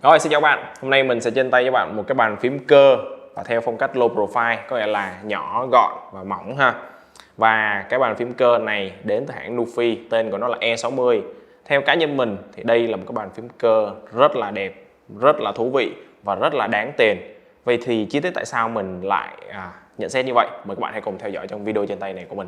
Rồi, xin chào bạn. Hôm nay mình sẽ trên tay cho bạn một cái bàn phím cơ và theo phong cách low profile, có nghĩa là nhỏ, gọn và mỏng ha. Và cái bàn phím cơ này đến từ hãng Nufi, tên của nó là E60. Theo cá nhân mình thì đây là một cái bàn phím cơ rất là đẹp, rất là thú vị và rất là đáng tiền. Vậy thì chi tiết tại sao mình lại nhận xét như vậy? Mời các bạn hãy cùng theo dõi trong video trên tay này của mình.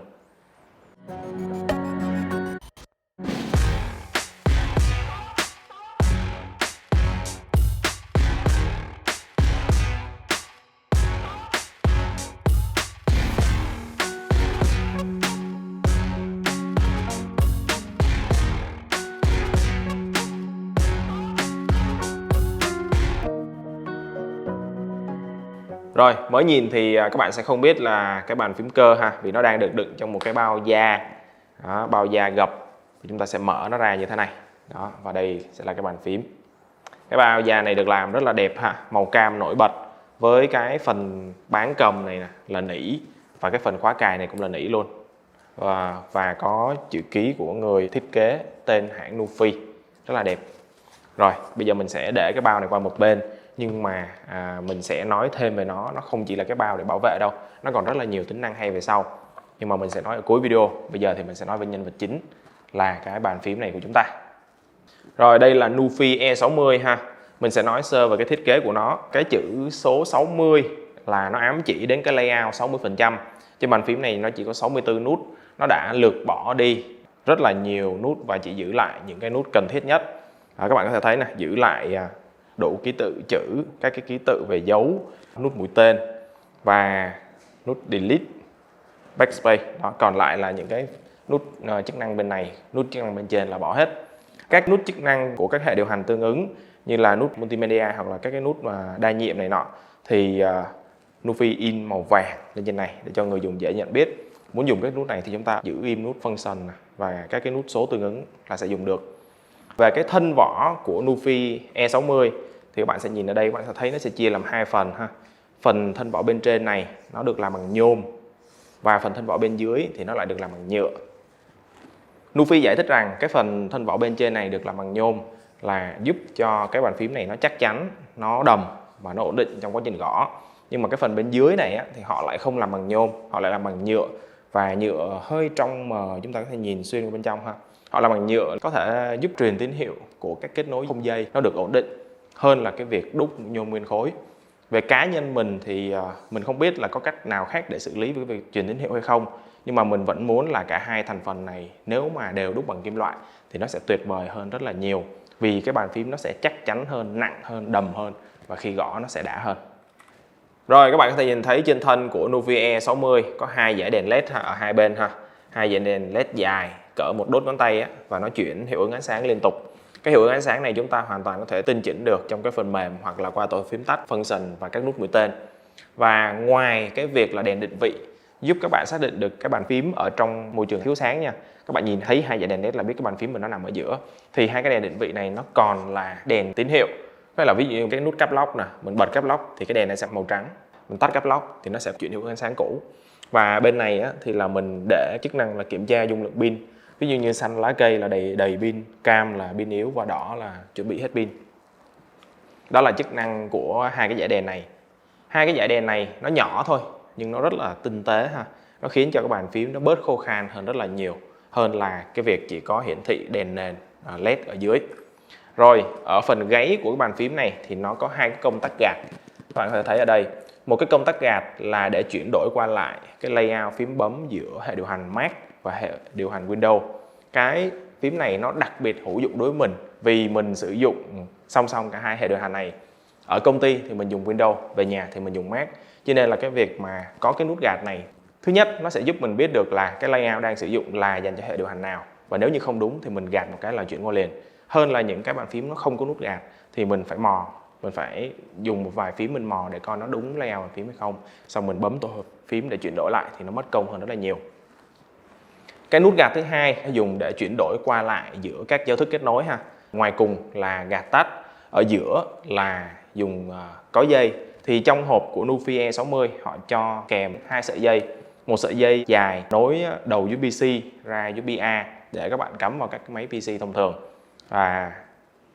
Rồi, mới nhìn thì các bạn sẽ không biết là cái bàn phím cơ ha, vì nó đang được đựng trong một cái bao da. Đó, bao da gập. Chúng ta sẽ mở nó ra như thế này. Đó, và đây sẽ là cái bàn phím. Cái bao da này được làm rất là đẹp ha, màu cam nổi bật với cái phần bán cầm này nè, là nỉ, và cái phần khóa cài này cũng là nỉ luôn. Và có chữ ký của người thiết kế tên hãng Nufi, rất là đẹp. Rồi, bây giờ mình sẽ để cái bao này qua một bên, nhưng mà mình sẽ nói thêm về nó không chỉ là cái bao để bảo vệ đâu, nó còn rất là nhiều tính năng hay về sau, nhưng mà mình sẽ nói ở cuối video. Bây giờ thì mình sẽ nói về nhân vật chính là cái bàn phím này của chúng ta. Rồi, đây là Nufi E60 ha. Mình sẽ nói sơ về cái thiết kế của nó. Cái chữ số 60 là nó ám chỉ đến cái layout 60%. Trên bàn phím này nó chỉ có 64 nút, nó đã lược bỏ đi rất là nhiều nút và chỉ giữ lại những cái nút cần thiết nhất. Các bạn có thể thấy nè, giữ lại đủ ký tự chữ, các cái ký tự về dấu, nút mũi tên và nút delete, backspace. Đó, còn lại là những cái nút chức năng bên này, nút chức năng bên trên là bỏ hết. Các nút chức năng của các hệ điều hành tương ứng như là nút multimedia hoặc là các cái nút mà đa nhiệm này nọ thì Nufi in màu vàng lên trên này để cho người dùng dễ nhận biết. Muốn dùng các nút này thì chúng ta giữ im nút function và các cái nút số tương ứng là sẽ dùng được. Về cái thân vỏ của Nufi E60 thì các bạn sẽ nhìn ở đây, các bạn sẽ thấy nó sẽ chia làm hai phần ha. Phần thân vỏ bên trên này nó được làm bằng nhôm và phần thân vỏ bên dưới thì nó lại được làm bằng nhựa. Nufi giải thích rằng cái phần thân vỏ bên trên này được làm bằng nhôm là giúp cho cái bàn phím này nó chắc chắn, nó đầm và nó ổn định trong quá trình gõ. Nhưng mà cái phần bên dưới này thì họ lại không làm bằng nhôm, họ lại làm bằng nhựa, và nhựa hơi trong mờ, chúng ta có thể nhìn xuyên vào bên trong ha. Họ làm bằng nhựa có thể giúp truyền tín hiệu của các kết nối không dây nó được ổn định hơn là cái việc đúc nhôm nguyên khối. Về cá nhân mình thì mình không biết là có cách nào khác để xử lý với việc truyền tín hiệu hay không, nhưng mà mình vẫn muốn là cả hai thành phần này nếu mà đều đúc bằng kim loại thì nó sẽ tuyệt vời hơn rất là nhiều, vì cái bàn phím nó sẽ chắc chắn hơn, nặng hơn, đầm hơn và khi gõ nó sẽ đã hơn. Rồi, các bạn có thể nhìn thấy trên thân của Nufi E60 có hai dải đèn LED ở hai bên ha, hai dải đèn LED dài cỡ một đốt ngón tay và nó chuyển hiệu ứng ánh sáng liên tục. Cái hiệu ứng ánh sáng này chúng ta hoàn toàn có thể tinh chỉnh được trong cái phần mềm hoặc là qua tổ phím tắt, function và các nút mũi tên. Và ngoài cái việc là đèn định vị giúp các bạn xác định được cái bàn phím ở trong môi trường thiếu sáng nha. Các bạn nhìn thấy hai dải đèn LED là biết cái bàn phím mình nó nằm ở giữa. Thì hai cái đèn định vị này nó còn là đèn tín hiệu. Tức là ví dụ như cái nút caps lock nè, mình bật caps lock thì cái đèn này sẽ màu trắng. Mình tắt caps lock thì nó sẽ chuyển hiệu ứng ánh sáng cũ. Và bên này thì là mình để chức năng là kiểm tra dung lượng pin. Ví dụ như xanh lá cây là đầy pin, cam là pin yếu và đỏ là chuẩn bị hết pin. Đó là chức năng của hai cái dải đèn này. Hai cái dải đèn này nó nhỏ thôi nhưng nó rất là tinh tế ha. Nó khiến cho cái bàn phím nó bớt khô khan hơn rất là nhiều, hơn là cái việc chỉ có hiển thị đèn nền LED ở dưới. Rồi, ở phần gáy của cái bàn phím này thì nó có hai cái công tắc gạt. Các bạn có thể thấy ở đây, một cái công tắc gạt là để chuyển đổi qua lại cái layout phím bấm giữa hệ điều hành Mac và hệ điều hành Windows. Cái phím này nó đặc biệt hữu dụng đối với mình vì mình sử dụng song song cả hai hệ điều hành này. Ở công ty thì mình dùng Windows, về nhà thì mình dùng Mac. Cho nên là cái việc mà có cái nút gạt này, thứ nhất nó sẽ giúp mình biết được là cái layout đang sử dụng là dành cho hệ điều hành nào, và nếu như không đúng thì mình gạt một cái là chuyển qua liền. Hơn là những cái bàn phím nó không có nút gạt thì mình phải mò, mình phải dùng một vài phím mình mò để coi nó đúng layout bàn phím hay không, xong mình bấm tổ hợp phím để chuyển đổi lại thì nó mất công hơn rất là nhiều. Cái nút gạt thứ hai nó dùng để chuyển đổi qua lại giữa các giao thức kết nối ha. Ngoài cùng là gạt tắt, ở giữa là dùng có dây. Thì trong hộp của Nufi E60 họ cho kèm hai sợi dây, một sợi dây dài nối đầu USB-C ra USB-A để các bạn cắm vào các máy PC thông thường và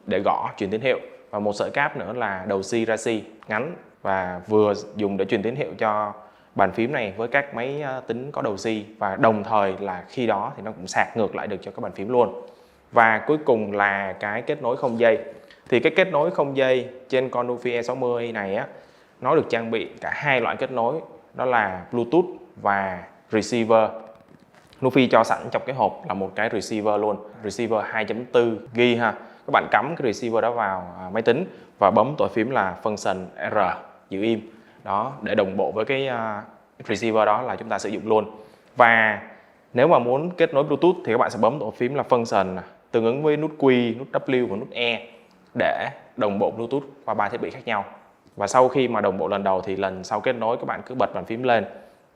để gõ truyền tín hiệu, và một sợi cáp nữa là đầu C ra C ngắn, và vừa dùng để truyền tín hiệu cho bàn phím này với các máy tính có đầu C, và đồng thời là khi đó thì nó cũng sạc ngược lại được cho các bàn phím luôn. Và cuối cùng là cái kết nối không dây. Thì cái kết nối không dây trên con Nufi E60 này á, nó được trang bị cả hai loại kết nối, đó là Bluetooth và receiver. Nufi cho sẵn trong cái hộp là một cái receiver luôn, receiver 2.4 GB ha. Các bạn cắm cái receiver đó vào máy tính và bấm tổ phím là function R giữ im đó, để đồng bộ với cái receiver đó là chúng ta sử dụng luôn. Và nếu mà muốn kết nối Bluetooth thì các bạn sẽ bấm tổ phím là function tương ứng với nút Q, nút W và nút E để đồng bộ Bluetooth qua 3 thiết bị khác nhau. Và sau khi mà đồng bộ lần đầu thì lần sau kết nối các bạn cứ bật bàn phím lên,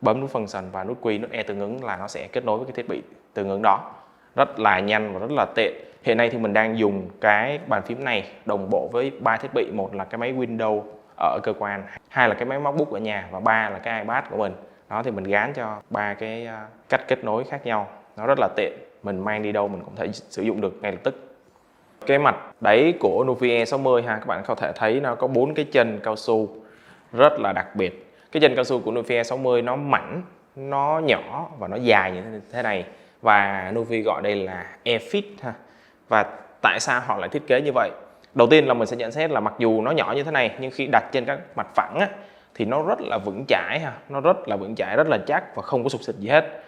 bấm nút function và nút Q, nút E tương ứng là nó sẽ kết nối với cái thiết bị tương ứng đó. Rất là nhanh và rất là tiện. Hiện nay thì mình đang dùng cái bàn phím này đồng bộ với 3 thiết bị. Một là cái máy Windows ở cơ quan, hai là cái máy MacBook ở nhà, và ba là cái iPad của mình. Đó thì mình gán cho ba cái cách kết nối khác nhau. Nó rất là tiện. Mình mang đi đâu mình cũng thể sử dụng được ngay lập tức. Cái mặt đáy của Nufi E60 ha, các bạn có thể thấy nó có 4 cái chân cao su rất là đặc biệt. Cái chân cao su của Nufi E60 nó mảnh, nó nhỏ và nó dài như thế này, và Nufi gọi đây là Airfit ha. Và tại sao họ lại thiết kế như vậy? Đầu tiên là mình sẽ nhận xét là mặc dù nó nhỏ như thế này nhưng khi đặt trên các mặt phẳng á, thì nó rất là vững chãi ha, nó rất là vững chãi, rất là chắc và không có sụp xịt gì hết.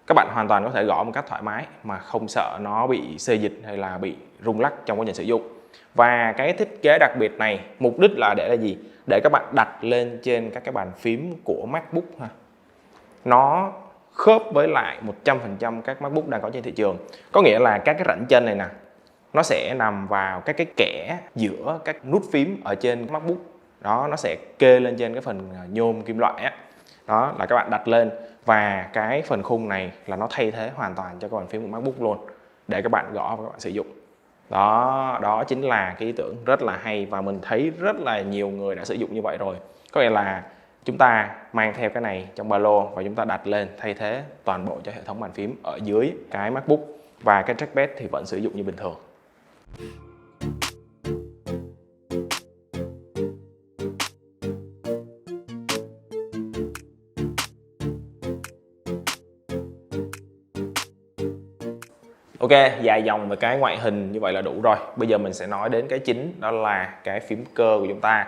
Các bạn hoàn toàn có thể gõ một cách thoải mái mà không sợ nó bị xê dịch hay là bị rung lắc trong quá trình sử dụng. Và cái thiết kế đặc biệt này mục đích là để là gì? Để các bạn đặt lên trên các cái bàn phím của MacBook ha. Nó khớp với lại 100% các MacBook đang có trên thị trường. Có nghĩa là các cái rãnh chân này nè, nó sẽ nằm vào các cái kẽ giữa các nút phím ở trên MacBook. Đó, nó sẽ kê lên trên cái phần nhôm kim loại á. Đó là các bạn đặt lên, và cái phần khung này là nó thay thế hoàn toàn cho các bàn phím của MacBook luôn, để các bạn gõ và các bạn sử dụng. Đó chính là cái ý tưởng rất là hay, và mình thấy rất là nhiều người đã sử dụng như vậy rồi. Có nghĩa là chúng ta mang theo cái này trong ba lô và chúng ta đặt lên thay thế toàn bộ cho hệ thống bàn phím ở dưới cái MacBook, và cái trackpad thì vẫn sử dụng như bình thường. Ok, dài dòng về cái ngoại hình như vậy là đủ rồi. Bây giờ mình sẽ nói đến cái chính, đó là cái phím cơ của chúng ta.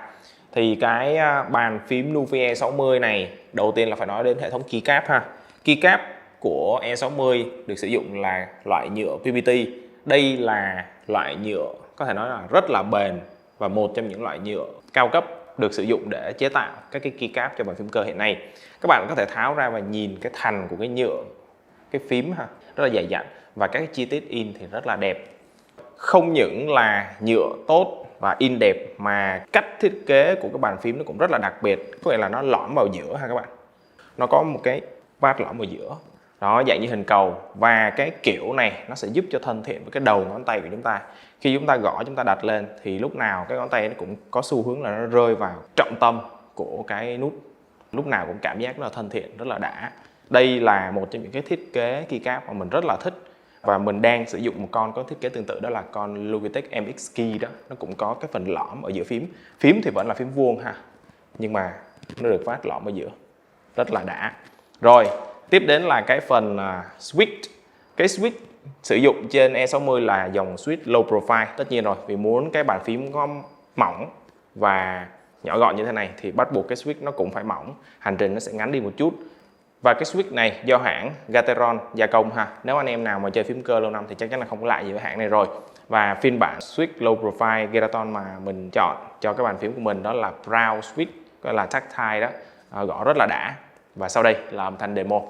Thì cái bàn phím Nufi E60 này, đầu tiên là phải nói đến hệ thống keycap ha. Keycap của E60 được sử dụng là loại nhựa PBT. Đây là loại nhựa có thể nói là rất là bền, và một trong những loại nhựa cao cấp được sử dụng để chế tạo các cái keycap cho bàn phím cơ hiện nay. Các bạn có thể tháo ra và nhìn cái thành của cái nhựa, cái phím ha, rất là dày dặn, và các chi tiết in thì rất là đẹp. Không những là nhựa tốt và in đẹp, mà cách thiết kế của cái bàn phím nó cũng rất là đặc biệt. Có nghĩa là nó lõm vào giữa ha các bạn. Nó có một cái vát lõm vào giữa, đó, dạng như hình cầu. Và cái kiểu này nó sẽ giúp cho thân thiện với cái đầu ngón tay của chúng ta. Khi chúng ta gõ, chúng ta đặt lên thì lúc nào cái ngón tay nó cũng có xu hướng là nó rơi vào trọng tâm của cái nút. Lúc nào cũng cảm giác rất là thân thiện, rất là đã. Đây là một trong những cái thiết kế keycap mà mình rất là thích. Và mình đang sử dụng một con có thiết kế tương tự, đó là con Logitech MX Key đó. Nó cũng có cái phần lõm ở giữa phím. Phím thì vẫn là phím vuông ha, nhưng mà nó được phát lõm ở giữa, rất là đã. Rồi, tiếp đến là cái phần switch. Cái switch sử dụng trên E60 là dòng switch low profile. Tất nhiên rồi, vì muốn cái bàn phím có mỏng và nhỏ gọn như thế này thì bắt buộc cái switch nó cũng phải mỏng, hành trình nó sẽ ngắn đi một chút. Và cái switch này do hãng Gateron gia công ha. Nếu anh em nào mà chơi phím cơ lâu năm thì chắc chắn là không có lại gì với hãng này rồi. Và phiên bản switch low profile Gateron mà mình chọn cho cái bàn phím của mình đó là Brown Switch, gọi là tactile đó, gõ rất là đã. Và sau đây là âm thanh demo.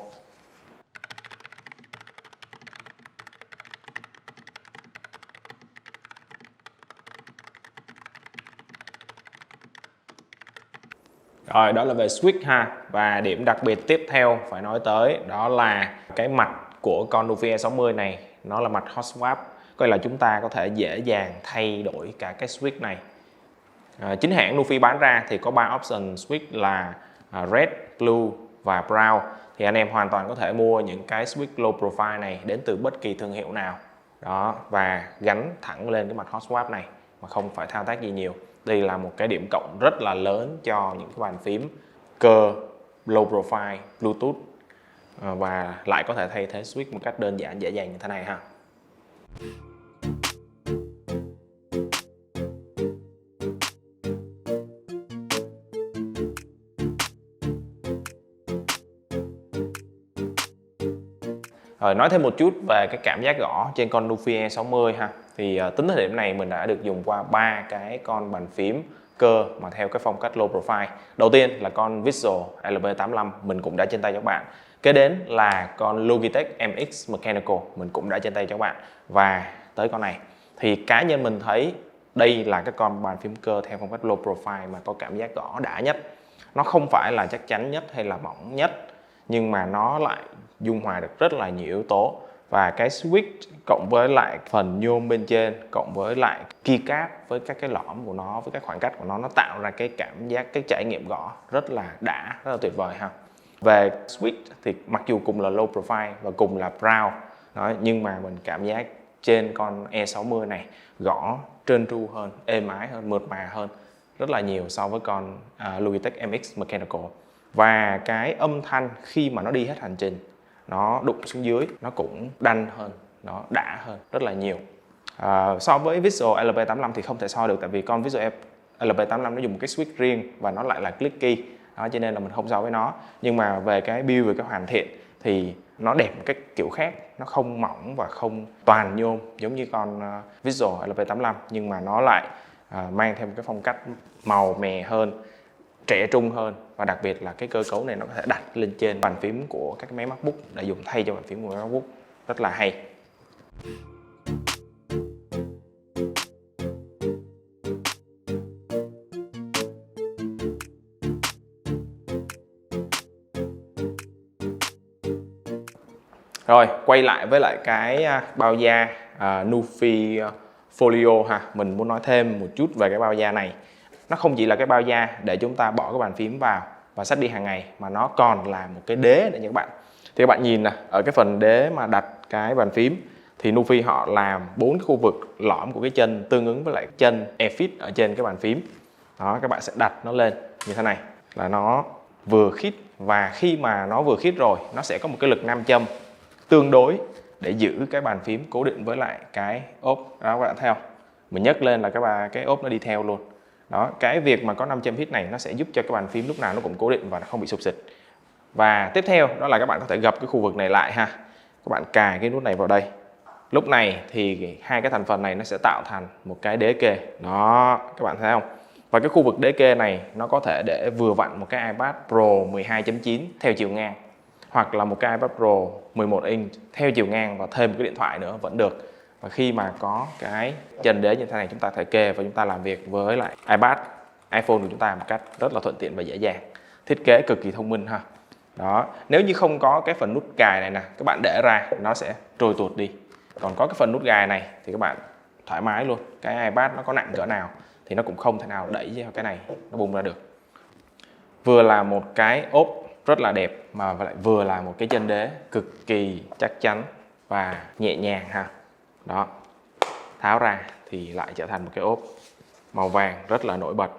Rồi, đó là về switch ha. Và điểm đặc biệt tiếp theo phải nói tới đó là cái mặt của con Nufi E60 này, nó là mặt hot swap. Coi là chúng ta có thể dễ dàng thay đổi cả cái switch này. Chính hãng Nufi bán ra thì có 3 option switch là red, blue và brown. Thì anh em hoàn toàn có thể mua những cái switch low profile này đến từ bất kỳ thương hiệu nào đó, và gắn thẳng lên cái mặt hot swap này mà không phải thao tác gì nhiều. Đây là một cái điểm cộng rất là lớn cho những cái bàn phím cơ low profile Bluetooth và lại có thể thay thế switch một cách đơn giản dễ dàng như thế này ha. Rồi nói thêm một chút về cái cảm giác gõ trên con Nufy E60 ha. Thì tính thời điểm này mình đã được dùng qua 3 cái con bàn phím cơ mà theo cái phong cách low profile. Đầu tiên là con Visual LP85 mình cũng đã trên tay cho các bạn. Kế đến là con Logitech MX Mechanical mình cũng đã trên tay cho các bạn. Và tới con này thì cá nhân mình thấy đây là cái con bàn phím cơ theo phong cách low profile mà có cảm giác gõ đã nhất. Nó không phải là chắc chắn nhất hay là mỏng nhất, nhưng mà nó lại dung hòa được rất là nhiều yếu tố. Và cái switch cộng với lại phần nhôm bên trên cộng với lại keycap với các cái lõm của nó, với các khoảng cách của nó tạo ra cái cảm giác, cái trải nghiệm gõ rất là đã, rất là tuyệt vời ha. Về switch thì mặc dù cùng là low profile và cùng là brown đó, nhưng mà mình cảm giác trên con E60 này gõ trơn tru hơn, êm ái hơn, mượt mà hơn rất là nhiều so với con Logitech MX Mechanical. Và cái âm thanh khi mà nó đi hết hành trình, nó đụng xuống dưới nó cũng đanh hơn, nó đã hơn rất là nhiều. So với Visual LP85 thì không thể so được, tại vì con Visual LP85 nó dùng một cái switch riêng và nó lại là clicky đó, cho nên là mình không so với nó. Nhưng mà về cái build, về cái hoàn thiện thì nó đẹp một cái kiểu khác, nó không mỏng và không toàn nhôm giống như con Visual LP85, nhưng mà nó lại mang thêm một cái phong cách màu mè hơn, trẻ trung hơn, và đặc biệt là cái cơ cấu này nó có thể đặt lên trên bàn phím của các cái máy MacBook để dùng thay cho bàn phím của máy MacBook, rất là hay. Rồi quay lại với lại cái bao da Nufy Folio ha, mình muốn nói thêm một chút về cái bao da này. Nó không chỉ là cái bao da để chúng ta bỏ cái bàn phím vào và xách đi hàng ngày, mà nó còn là một cái đế để các bạn. Thì các bạn nhìn nè, ở cái phần đế mà đặt cái bàn phím thì Nufy họ làm 4 khu vực lõm của cái chân tương ứng với lại chân Airfit ở trên cái bàn phím. Đó, các bạn sẽ đặt nó lên như thế này là nó vừa khít, và khi mà nó vừa khít rồi nó sẽ có một cái lực nam châm tương đối để giữ cái bàn phím cố định với lại cái ốp. Đó, các bạn thấy không? Mình nhấc lên là cái ốp nó đi theo luôn. Đó, cái việc mà có 500 hit này nó sẽ giúp cho cái bàn phím lúc nào nó cũng cố định và nó không bị sụp xịt. Và tiếp theo đó là các bạn có thể gập cái khu vực này lại ha. Các bạn cài cái nút này vào đây. Lúc này thì hai cái thành phần này nó sẽ tạo thành một cái đế kê. Đó, các bạn thấy không? Và cái khu vực đế kê này nó có thể để vừa vặn một cái iPad Pro 12.9 theo chiều ngang, hoặc là một cái iPad Pro 11 inch theo chiều ngang và thêm một cái điện thoại nữa vẫn được. Và khi mà có cái chân đế như thế này, chúng ta có thể kê và chúng ta làm việc với lại iPad, iPhone của chúng ta một cách rất là thuận tiện và dễ dàng. Thiết kế cực kỳ thông minh ha. Đó, nếu như không có cái phần nút cài này nè, các bạn để ra nó sẽ trôi tuột đi. Còn có cái phần nút gài này thì các bạn thoải mái luôn. Cái iPad nó có nặng cỡ nào thì nó cũng không thể nào đẩy vào cái này nó bung ra được. Vừa là một cái ốp rất là đẹp mà lại vừa là một cái chân đế cực kỳ chắc chắn và nhẹ nhàng ha. Đó, tháo ra thì lại trở thành một cái ốp màu vàng rất là nổi bật.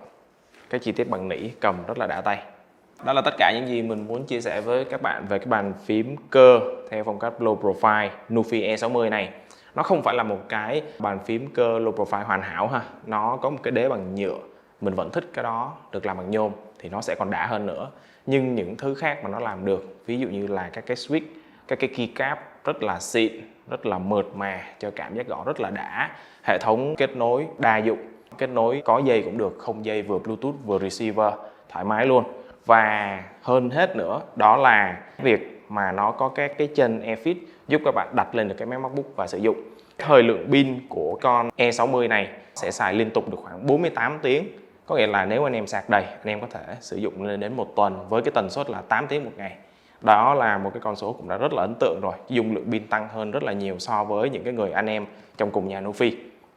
Cái chi tiết bằng nỉ cầm rất là đã tay. Đó là tất cả những gì mình muốn chia sẻ với các bạn về cái bàn phím cơ theo phong cách low profile Nufy E60 này. Nó không phải là một cái bàn phím cơ low profile hoàn hảo ha. Nó có một cái đế bằng nhựa, mình vẫn thích cái đó, được làm bằng nhôm thì nó sẽ còn đã hơn nữa. Nhưng những thứ khác mà nó làm được, ví dụ như là các cái switch, các cái keycap rất là xịn, rất là mượt mà, cho cảm giác gõ rất là đã. Hệ thống kết nối đa dụng, kết nối có dây cũng được, không dây, vừa Bluetooth vừa receiver, thoải mái luôn. Và hơn hết nữa đó là việc mà nó có các cái chân Airfit giúp các bạn đặt lên được cái máy MacBook và sử dụng. Thời lượng pin của con E60 này sẽ xài liên tục được khoảng 48 tiếng. Có nghĩa là nếu anh em sạc đầy, anh em có thể sử dụng lên đến 1 tuần với cái tần suất là 8 tiếng một ngày. Đó là một cái con số cũng đã rất là ấn tượng rồi. Dung lượng pin tăng hơn rất là nhiều so với những cái người anh em trong cùng nhà Nufy.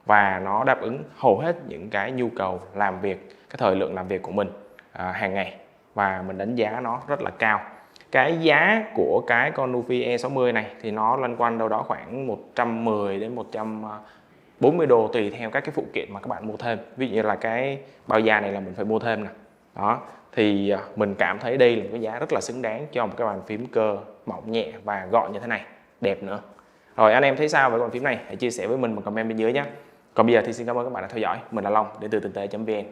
Và nó đáp ứng hầu hết những cái nhu cầu làm việc, cái thời lượng làm việc của mình hàng ngày. Và mình đánh giá nó rất là cao. Cái giá của cái con Nufy E60 này thì nó loanh quanh đâu đó khoảng 110 đến 40 đô tùy theo các cái phụ kiện mà các bạn mua thêm. Ví dụ như là cái bao da này là mình phải mua thêm nè. Đó, thì mình cảm thấy đây là một cái giá rất là xứng đáng cho một cái bàn phím cơ mỏng nhẹ và gọn như thế này, đẹp nữa. Rồi anh em thấy sao về cái bàn phím này? Hãy chia sẻ với mình bằng comment bên dưới nhé. Còn bây giờ thì xin cảm ơn các bạn đã theo dõi. Mình là Long đến từ tinh tế.vn.